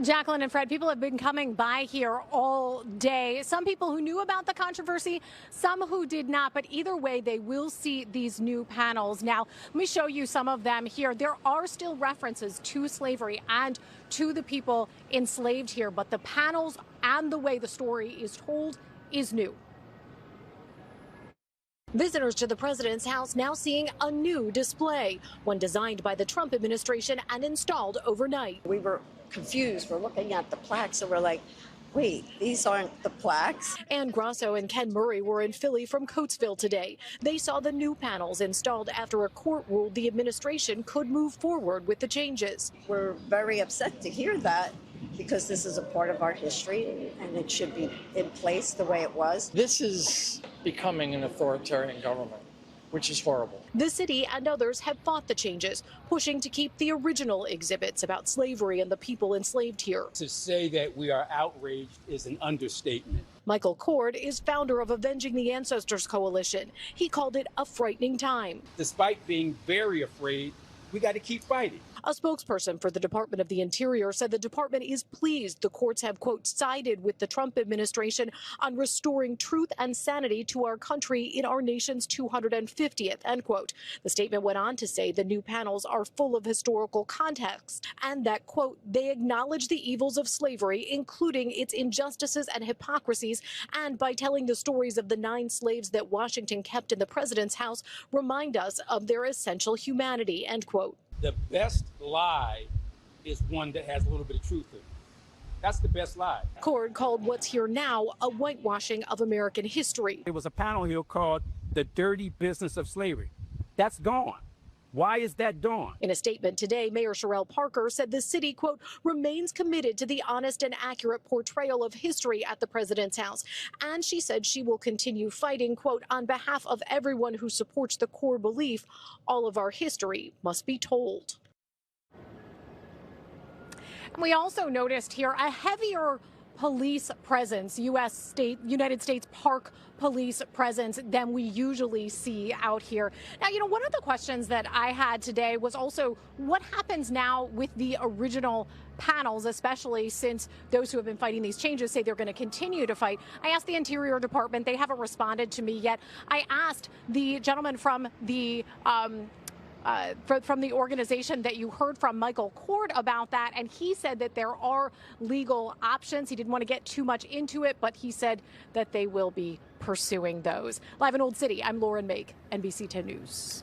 Jacqueline and Fred, people have been coming by here all day. Some people who knew about the controversy, some who did not. But either way, they will see these new panels. Now, let me show you some of them here. There are still references to slavery and to the people enslaved here. But the panels and the way the story is told is new. Visitors to the president's house now seeing a new display, one designed by the Trump administration and installed overnight. We were confused. We're looking at the plaques and we're like, wait, these aren't the plaques. Ann Grosso and Ken Murray were in Philly from Coatesville today. They saw the new panels installed after a court ruled the administration could move forward with the changes. We're very upset to hear that, because this is a part of our history and it should be in place the way it was. This is becoming an authoritarian government, which is horrible. The city and others have fought the changes, pushing to keep the original exhibits about slavery and the people enslaved here. To say that we are outraged is an understatement. Michael Cord is founder of Avenging the Ancestors Coalition. He called it a frightening time. Despite being very afraid, we got to keep fighting. A spokesperson for the Department of the Interior said the department is pleased the courts have, quote, sided with the Trump administration on restoring truth and sanity to our country in our nation's 250th, end quote. The statement went on to say the new panels are full of historical context and that, quote, they acknowledge the evils of slavery, including its injustices and hypocrisies, and by telling the stories of the 9 slaves that Washington kept in the president's house, remind us of their essential humanity, end quote. The best lie is one that has a little bit of truth in it. That's the best lie. Cord called what's here now a whitewashing of American history. There was a panel here called The Dirty Business of Slavery. That's gone. Why is that gone? In a statement today, Mayor Sherelle Parker said the city, quote, remains committed to the honest and accurate portrayal of history at the president's house. And she said she will continue fighting, quote, on behalf of everyone who supports the core belief all of our history must be told. And we also noticed here a heavier police presence, United States Park Police presence than we usually see out here. Now, one of the questions that I had today was also what happens now with the original panels, especially since those who have been fighting these changes say they're going to continue to fight. I asked the Interior Department. They haven't responded to me yet. I asked the gentleman from the organization that you heard from, Michael Cord, about that, and he said that there are legal options. He didn't want to get too much into it, but he said that they will be pursuing those. Live in Old City, I'm Lauren Mayk, NBC 10 News.